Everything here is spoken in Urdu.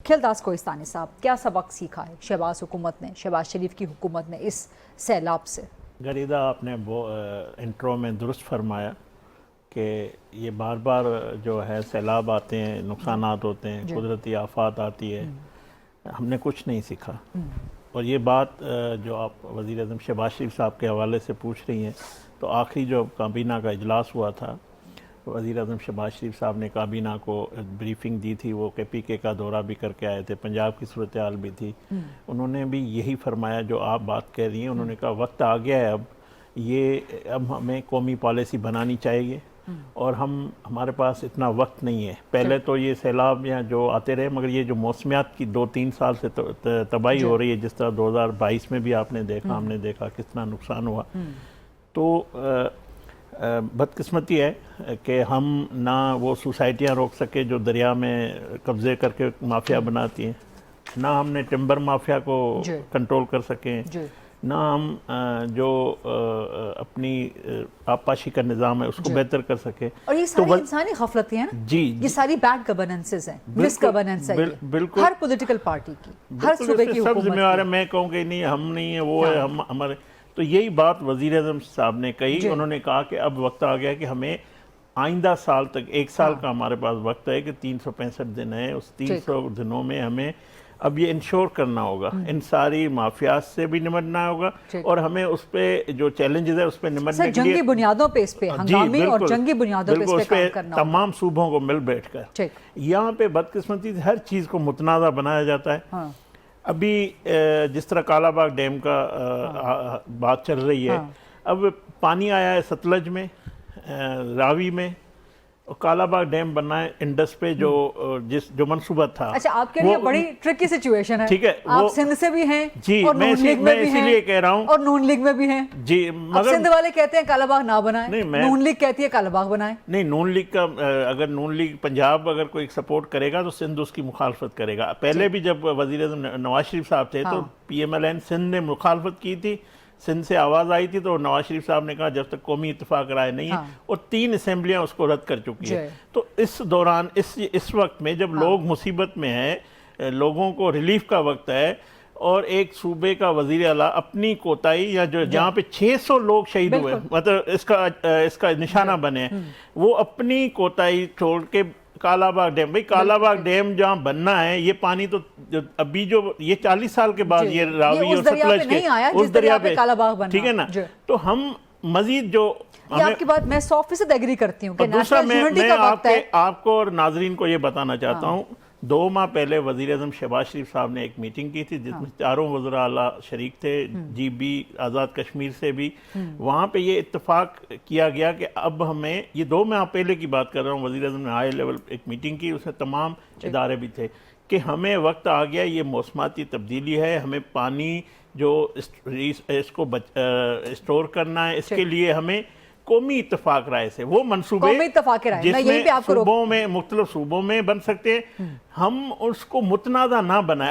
خیلداز کوہستانی صاحب، کیا سبق سیکھا ہے شہباز حکومت نے، شہباز شریف کی حکومت نے اس سیلاب سے؟ غریدہ آپ نے انٹرو میں درست فرمایا کہ یہ بار بار جو ہے سیلاب آتے ہیں، نقصانات ہوتے ہیں، قدرتی آفات آتی ہے، ہم نے کچھ نہیں سیکھا۔ اور یہ بات جو آپ وزیر اعظم شہباز شریف صاحب کے حوالے سے پوچھ رہی ہیں، تو آخری جو کابینہ کا اجلاس ہوا تھا، وزیر اعظم شہباز شریف صاحب نے کابینہ کو بریفنگ دی تھی، وہ KPK کا دورہ بھی کر کے آئے تھے، پنجاب کی صورتحال بھی تھی، انہوں نے بھی یہی فرمایا جو آپ بات کہہ رہی ہیں۔ انہوں نے کہا وقت آ گیا ہے، اب ہمیں قومی پالیسی بنانی چاہیے، اور ہمارے پاس اتنا وقت نہیں ہے۔ پہلے تو یہ سیلاب یا جو آتے رہے، مگر یہ جو موسمیات کی 2-3 سال سے تباہی ہو رہی ہے، جس طرح 2022 میں بھی آپ نے دیکھا، ہم نے دیکھا کس طرح نقصان ہوا، تو بدقسمتی ہے کہ ہم نہ وہ سوسائٹیاں روک سکے جو دریا میں قبضے کر کے مافیا بناتی ہیں، نہ ہم نے ٹمبر مافیا کو کنٹرول کر سکیں، نہ ہم جو اپنی آبپاشی کا نظام ہے اس کو بہتر کر سکے۔ اور یہ ساری انسانی غفلتیں ہیں نا، یہ ساری بیڈ گورننسز ہیں، مس گورننس ہے یہ ہر پولیٹیکل پارٹی کی، ہر صوبے کی سب حکومت ذمہ دار ہے۔ میں کہوں کہ نہیں ہم نہیں ہیں، وہ ہے ہمارے، تو یہی بات وزیر اعظم صاحب نے کہی۔ انہوں نے کہا کہ اب وقت آ گیا کہ ہمیں آئندہ سال تک، 1 سال کا ہمارے پاس وقت ہے کہ 365 دن ہے، اس 300 دنوں میں ہمیں اب یہ انشور کرنا ہوگا، ان ساری مافیات سے بھی نمٹنا ہوگا، اور ہمیں اس پہ جو چیلنجز ہے اس پہ نمٹنے کے لیے جنگی بنیادوں پہ، اس پہ ہنگامی اور جنگی بنیادوں پہ اس پہ کام کرنا ہوگا، تمام صوبوں کو مل بیٹھ کر۔ یہاں پہ بدقسمتی سے ہر چیز کو متنازع بنایا جاتا ہے۔ ابھی جس طرح کالا باغ ڈیم کا بات چل رہی ہے، اب پانی آیا ہے ستلج میں، راوی میں، اور کالا باغ ڈیم بننا ہے انڈس پہ، جو منصوبہ تھا۔ اچھا، آپ کے لیے بڑی ٹرکی سچویشن ہے، ٹھیک ہے، آپ سندھ سے بھی ہیں جی، اور میں نون لیگ میں بھی اسی لیے کہہ رہا ہوں، اور نون لیگ میں بھی ہیں جی، مگر سندھ والے کہتے ہیں کالا باغ نہ بنائیں، نون لیگ کہتی ہے کالا باغ بنائیں۔ نہیں، نون لیگ کا اگر نون لیگ پنجاب اگر کوئی سپورٹ کرے گا تو سندھ اس کی مخالفت کرے گا۔ پہلے بھی جب وزیر اعظم نواز شریف صاحب تھے تو PMLN سندھ نے مخالفت کی تھی، سندھ سے آواز آئی تھی، تو نواز شریف صاحب نے کہا جب تک قومی اتفاق رائے نہیں ہے، اور 3 اسمبلیاں اس کو رد کر چکی ہے۔ تو اس دوران اس وقت میں جب لوگ مصیبت میں ہیں، لوگوں کو ریلیف کا وقت ہے، اور ایک صوبے کا وزیر اعلیٰ اپنی کوتاہی، یا جہاں پہ 600 لوگ شہید ہوئے، مطلب اس کا نشانہ بنے، وہ اپنی کوتاہی چھوڑ کے کالا باغ ڈیم، بھئی کالا باغ ڈیم جہاں بننا ہے، یہ پانی تو ابھی جو یہ 40 سال کے بعد یہ راوی اور ستلج کے اس دریا پہ کالا باغ بننا، ٹھیک ہے نا، تو ہم مزید جو یہ آپ کی بات میں 100% ایگری کرتی ہوں کہ دوسرا نیشنل یونٹی کا وقت ہے۔ آپ کو اور ناظرین کو یہ بتانا چاہتا ہوں، 2 ماہ پہلے وزیر اعظم شہباز شریف صاحب نے ایک میٹنگ کی تھی جس میں چاروں وزراء اعلیٰ شریک تھے، GB آزاد کشمیر سے بھی۔ وہاں پہ یہ اتفاق کیا گیا کہ اب ہمیں، یہ 2 ماہ پہلے کی بات کر رہا ہوں، وزیر اعظم نے ہائی لیول ایک میٹنگ کی، اس میں تمام ادارے بھی تھے، کہ ہمیں وقت آ گیا، یہ موسمیاتی تبدیلی ہے، ہمیں پانی جو اس کو اسٹور کرنا ہے، اس کے لیے ہمیں قومی اتفاق رائے سے وہ منصوبے جس میں صوبوں میں، مختلف صوبوں میں بن سکتے ہیں، ہم اس کو متنازع نہ بنائیں۔